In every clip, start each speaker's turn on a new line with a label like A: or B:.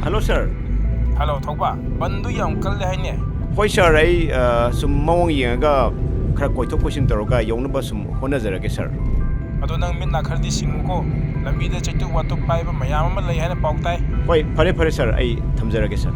A: Hello, sir.
B: Hello, Thokpa. Bandu yam kalle haine.
A: Hoi, sir. I sum mawang yenga khara koithok koisin toroga yonaba sum honazarage, sir.
B: Ado nang min na khardi singko. Lambi de chaitu watu paiba mayam ama lay haine pauktai.
A: Hoi, phare sir. I thamjarage, sir.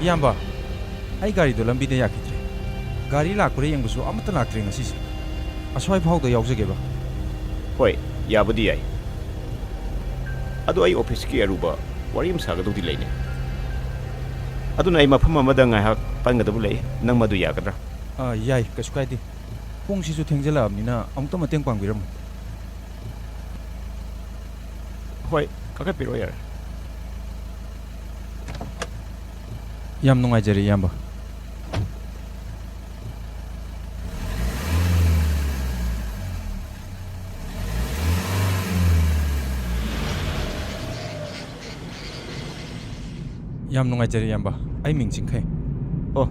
C: Yamba, I gari do lambi de yakidre. Gari la kure yang busu amata laktre ngasi. Aswai phau do yaujage ba.
A: Hoi, yabudi ai. Ado ai office ki aruba warim saga do dilai ne. Ado na ai mafam amada ngai hak pangadabu lei nang madu yagadra.
C: Yai, kasu kaidi. Pung sisu thengjala amnina amta mateng pangbiram.
A: Hoi, kaka piro yar.
C: Yam nungaijari yamba. Yam nungaijari yamba. Ai ming chingkhai.
A: Oh,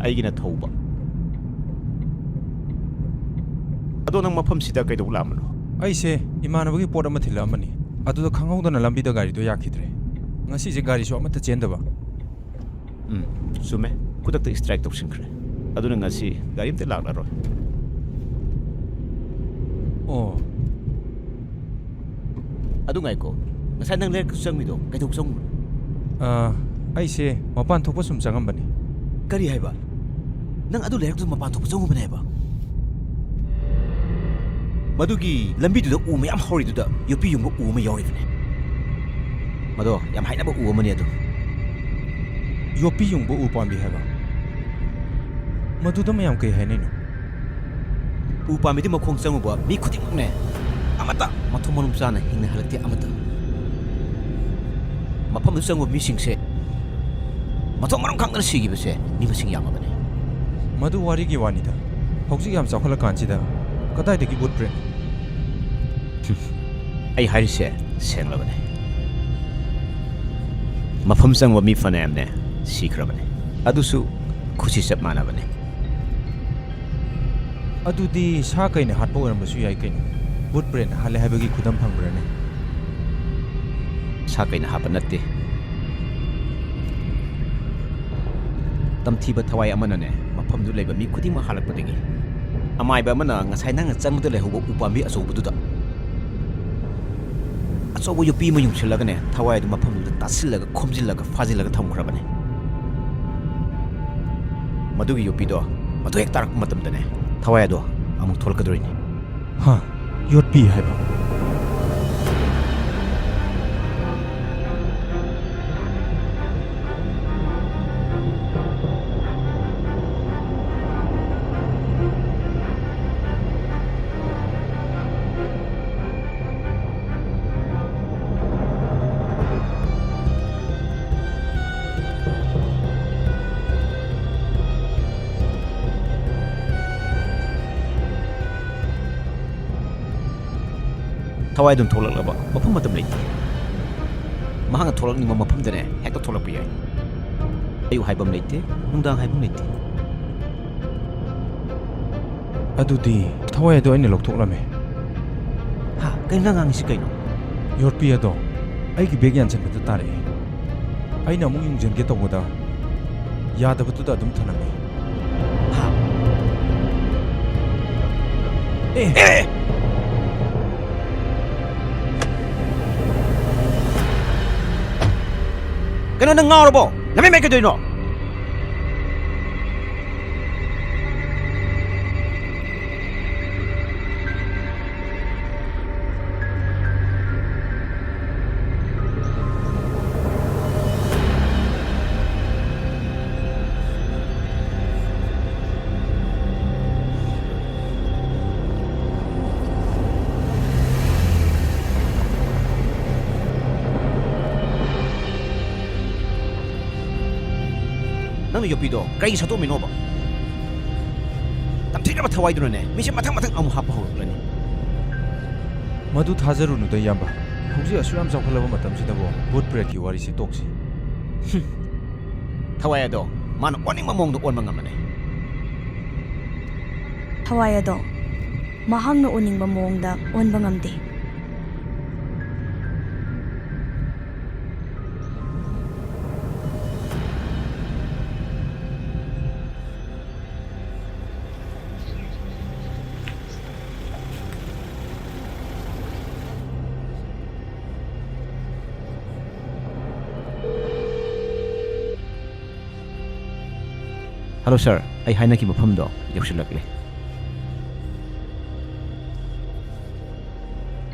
A: aigina thoba. Ado nang mafam sida kai do lamano.
C: Ai se imanabagi pot ama thila amani. Adu da khanghaudana lambi da gari do yakidre. Ngasi je gari so amata chendaba.
A: Sume, kudak strike to sinkre. Ado nang ngasi gari mte lagla ro.
C: Oh.
A: Ado ngai ko. Ngasai nang lek sang mi do kai thok song.
C: Ai se mapan thokpa sum changam bani.
A: Kari haiba. Nang ado lek tu mapan thok song bane ba. ꯃꯗꯨꯒꯤ ꯂꯝꯕꯤꯗꯨꯗ ꯎ ꯃꯌꯥꯝ ꯍꯧꯔꯤꯗꯨꯗ ꯌꯣꯠꯄꯤ ꯌꯨꯡꯕ ꯎ ꯑꯃ ꯌꯥꯎꯔꯤꯕꯅꯦ ꯃꯗꯣ ꯌꯥꯝ ꯍꯩꯅꯕ ꯎ ꯑꯃꯅꯤ ꯑꯗꯨ
C: ꯌꯣꯠꯄꯤ ꯌꯨꯡꯕ ꯎ ꯄꯥꯝꯕꯤ ꯍꯥꯏꯕ ꯃꯗꯨꯗ ꯃꯌꯥꯝ ꯀꯩ ꯍꯥꯏꯅꯩꯅꯣ
A: ꯎ ꯄꯥꯝꯕꯤꯗ ꯃꯈꯣꯡ ꯆꯪꯉꯨꯕ ꯃꯤ ꯈꯨꯗꯤꯡꯃꯛꯅꯦ ꯑꯃꯠꯇ ꯃꯊꯣꯡ ꯃꯔꯝ ꯆꯥꯅ ꯍꯤꯡꯅ ꯍꯜꯂꯛꯇꯦ ꯑꯃꯠꯇ ꯃꯐꯝꯗꯨ ꯆꯪꯉꯨꯕ ꯃꯤꯁꯤꯡꯁꯦ ꯃꯊꯣꯡ ꯃꯔꯝ ꯈꯪꯗꯅ ꯁꯤꯈꯤꯕꯁꯦ ꯃꯤ ꯃꯁꯤꯡ ꯌꯥꯝꯃꯕꯅꯦ
C: ꯃꯗꯨ ꯋꯥꯔꯤꯒꯤ ꯋꯥꯅꯤꯗ ꯍꯧꯖꯤꯛ ꯌꯥꯝ ꯆꯥꯎꯈꯠꯂꯀꯥꯟꯁꯤꯗ ꯀꯗꯥꯏꯗꯒꯤ ꯕꯨꯠ ꯕ꯭ꯔꯦꯟ
A: ꯑꯩ ꯍꯥꯏꯔꯤꯁꯦ ꯁꯦꯡꯂꯕꯅꯦ ꯃꯐꯝ ꯆꯪꯕ ꯃꯤ ꯐꯅꯌꯥꯝꯅꯦ ꯁꯤꯈ꯭ꯔꯕꯅꯦ ꯑꯗꯨꯁꯨ ꯈꯨꯁꯤ ꯆꯞ ꯃꯥꯟꯅꯕꯅꯦ
C: ꯑꯗꯨꯗꯤ ꯁꯥ ꯀꯩꯅ ꯍꯥꯠꯄ ꯑꯣꯏꯔꯝꯕꯁꯨ ꯌꯥꯏ ꯀꯩꯅꯣ ꯕꯨꯠ ꯕ꯭ꯔꯦꯟ ꯍꯥꯠꯂꯦ ꯍꯥꯏꯕꯒꯤ ꯈꯨꯗꯝ ꯐꯪꯕ꯭ꯔꯅꯦ
A: ꯁꯥ ꯀꯩꯅ ꯍꯥꯞꯄ ꯅꯠꯇꯦ ꯇꯝꯊꯤꯕ ꯊꯋꯥꯏ ꯑꯃꯅꯅꯦ ꯃꯐꯝꯗꯨ ꯂꯩꯕ ꯃꯤ ꯈꯨꯗꯤꯡꯃꯛ ꯍꯥꯜꯂꯛꯄꯗꯒꯤ ꯑꯃꯥꯏꯕ ꯑꯃꯅ ꯉꯁꯥꯏ ꯅꯪꯅ ꯆꯪꯕꯗ ꯂꯩꯍꯧꯕ ꯎꯄꯥꯝꯕꯤ ꯑꯆꯧꯕꯗꯨꯗ ꯑꯆꯧꯕ ꯌꯣꯠꯄꯤ ꯑꯃ ꯌꯨꯡꯁꯤꯜꯂꯒꯅꯦ ꯊꯋꯥꯏ ꯑꯗꯨ ꯃꯐꯝꯗꯨꯗ ꯇꯥꯁꯤꯜꯂꯒ ꯈꯣꯝꯖꯤꯜꯂꯒ ꯐꯥꯖꯤꯜꯂꯒ ꯊꯝꯈ꯭ꯔꯕꯅꯦ ꯃꯗꯨꯒꯤ ꯌꯣꯠꯄꯤꯗꯣ ꯃꯗꯨ ꯍꯦꯛ ꯇꯥꯔꯛꯄ ꯃꯇꯝꯗꯅꯦ ꯊꯋꯥꯏ ꯑꯗꯣ ꯑꯃꯨꯛ ꯊꯣꯛꯂꯛꯀꯗꯣꯏꯅꯤ
C: ꯍꯥ ꯌꯣꯠꯄꯤ ꯍꯥꯏꯕ
A: ꯊꯋꯥꯏ ꯑꯗꯨꯝ ꯊꯣꯛꯂꯛꯂꯕ ꯃꯐꯝ ꯃꯇꯝ ꯂꯩꯇꯦ ꯃꯍꯥꯛꯅ ꯊꯣꯛꯂꯛꯅꯤꯡꯕ ꯃꯐꯝꯗꯅꯦ ꯍꯦꯛꯇ ꯊꯣꯛꯂꯛꯄ ꯌꯥꯏ ꯑꯌꯨꯛ ꯍꯥꯏꯕ ꯑꯃ ꯂꯩꯇꯦ ꯅꯨꯡꯗꯥꯡ ꯍꯥꯏꯕ ꯑꯃ ꯂꯩꯇꯦ
C: ꯑꯗꯨꯗꯤ ꯊꯋꯥꯏ ꯑꯗꯨ ꯑꯩꯅ ꯂꯧꯊꯣꯛꯂꯝꯃꯦ
A: ꯍꯥ ꯀꯩꯅꯣ ꯅꯪ ꯉꯥꯡꯉꯤꯁꯤ ꯀꯩꯅꯣ
C: ꯌꯣꯠꯄꯤ ꯑꯗꯣ ꯑꯩꯒꯤ ꯕꯦꯒ ꯌꯥꯟꯁꯤꯟꯕꯗ ꯇꯥꯔꯛꯑꯦ ꯑꯩꯅ ꯑꯃꯨꯛ ꯌꯨꯡꯖꯟꯒꯦ ꯇꯧꯕꯗ ꯌꯥꯗꯕꯗꯨꯗ ꯑꯗꯨꯝ ꯊꯅꯝꯃꯦ
A: ꯍꯥ ꯑꯦ ꯀꯩꯅꯣ ꯅꯪ ꯉꯥꯎꯔꯕꯣ ꯂꯝꯃꯩ ꯃꯩ ꯀꯩꯗꯣꯏꯅꯣ ꯅꯪꯅ ꯌꯣꯠꯄꯤꯗꯣ ꯀꯔꯤ ꯁꯠꯇꯣꯛꯃꯤꯅꯣꯕ ꯇꯝꯊꯤꯔꯕ ꯊꯋꯥꯏꯗꯨꯅꯅꯦ ꯃꯤꯁꯦ ꯃꯊꯪ ꯃꯊꯪ ꯑꯃꯨꯛ ꯍꯥꯞꯄ ꯍꯧꯔꯛꯂꯅꯤ
C: ꯃꯗꯨ ꯊꯥꯖꯔꯨꯅꯨꯗ ꯏꯌꯥꯝꯕ ꯍꯧꯖꯤꯛ ꯑꯁꯨꯛ ꯌꯥꯝ ꯆꯥꯎꯈꯠꯂꯕ ꯃꯇꯝꯁꯤꯗꯕꯨ ꯕꯨꯠ ꯕ꯭ꯔꯦꯟꯒꯤ ꯋꯥꯔꯤꯁꯤ ꯇꯣꯛꯁꯤ
A: ꯊꯋꯥꯏ ꯑꯗꯣ ꯃꯥꯅ ꯑꯣꯟꯅꯤꯡꯕ ꯃꯑꯣꯡꯗ ꯑꯣꯟꯕ ꯉꯝꯕꯅꯦ
D: ꯊꯋꯥꯏ ꯑꯗꯣ ꯃꯍꯥꯛꯅ ꯑꯣꯟꯅꯤꯡꯕ ꯃꯑꯣꯡꯗ ꯑꯣꯟꯕ ꯉꯝꯗꯦ
A: ꯍꯜꯂꯣ ꯁꯔ ꯑꯩ ꯍꯥꯏꯅꯈꯤꯕ ꯃꯐꯝꯗꯣ ꯌꯧꯁꯤꯜꯂꯛꯂꯦ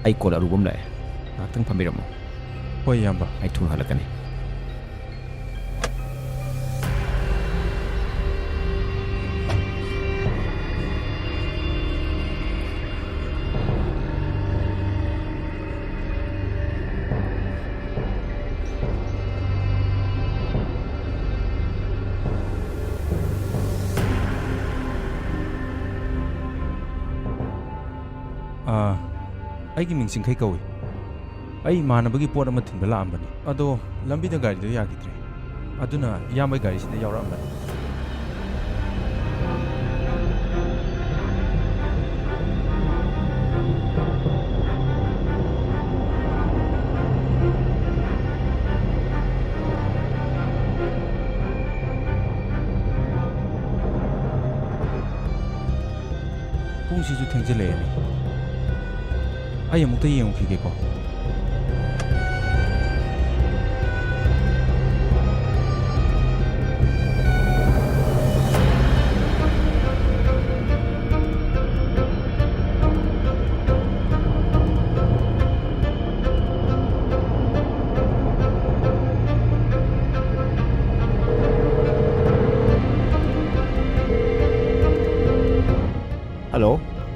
A: ꯑꯩ ꯀꯣꯜ ꯑꯔꯨꯕ ꯑꯃ ꯂꯥꯛꯑꯦ ꯉꯥꯏꯍꯥꯛꯇꯪ ꯐꯝꯕꯤꯔꯝꯃꯣ
C: ꯍꯣꯏ ꯏꯌꯥꯝꯕ
A: ꯑꯩ ꯊꯨꯅ ꯍꯜꯂꯛꯀꯅꯤ
C: ꯑꯩꯒꯤ ꯃꯤꯡ ꯆꯤꯡꯈꯩ ꯀꯧꯏ ꯑꯩ ꯏꯃꯥꯟꯅꯕꯒꯤ ꯄꯣꯠ ꯑꯃ ꯊꯤꯟꯕ ꯂꯥꯛꯑꯝꯕꯅꯤ ꯑꯗꯣ ꯂꯝꯕꯤꯗ ꯒꯥꯔꯤꯗꯣ ꯌꯥꯈꯤꯗ꯭ꯔꯦ ꯑꯗꯨꯅ ꯏꯌꯥꯝꯕꯒꯤ ꯒꯥꯔꯤꯁꯤꯗ ꯌꯥꯎꯔꯛꯑꯝꯕꯅꯤ ꯄꯨꯡꯁꯤꯁꯨ ꯊꯦꯡꯖꯤꯜꯂꯛꯑꯦꯅꯦ ꯑꯩ ꯑꯃꯨꯛꯇ ꯌꯦꯡꯉꯨꯈꯤꯒꯦꯀꯣ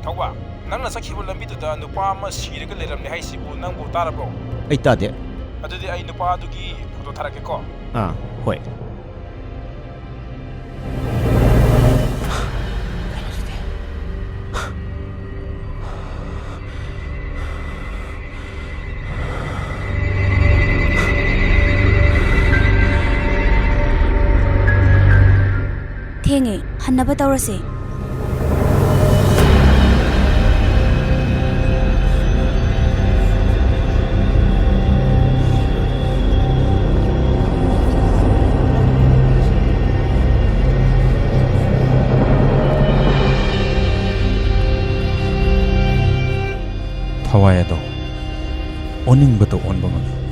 B: ꯊꯧꯕ ꯅꯪꯅ ꯆꯠꯈꯤꯕ ꯂꯝꯕꯤꯗꯨꯗ ꯅꯨꯄꯥ ꯑꯃ ꯁꯤꯔꯒ ꯂꯩꯔꯝꯅꯦ ꯍꯥꯏꯁꯤꯕꯨ ꯅꯪꯕꯨ ꯇꯥꯔꯕ꯭ꯔꯣ?
A: ꯑꯩ ꯇꯥꯗꯦ.
B: ꯑꯗꯨꯗꯤ ꯑꯩ ꯅꯨꯄꯥ ꯑꯗꯨꯒꯤ ꯐꯣꯇꯣ ꯊꯥꯔꯛꯀꯦꯀꯣ.
A: ꯍꯣꯏ.
D: ꯊꯦꯡꯉꯦ, ꯍꯟꯅꯕ ꯇꯧꯔꯁꯦ.
C: ꯊꯋꯥꯏ ꯑꯗꯣ ꯑꯣꯟꯅꯤꯡꯕꯗꯣ ꯑꯣꯟꯕ ꯉꯝꯃꯤ.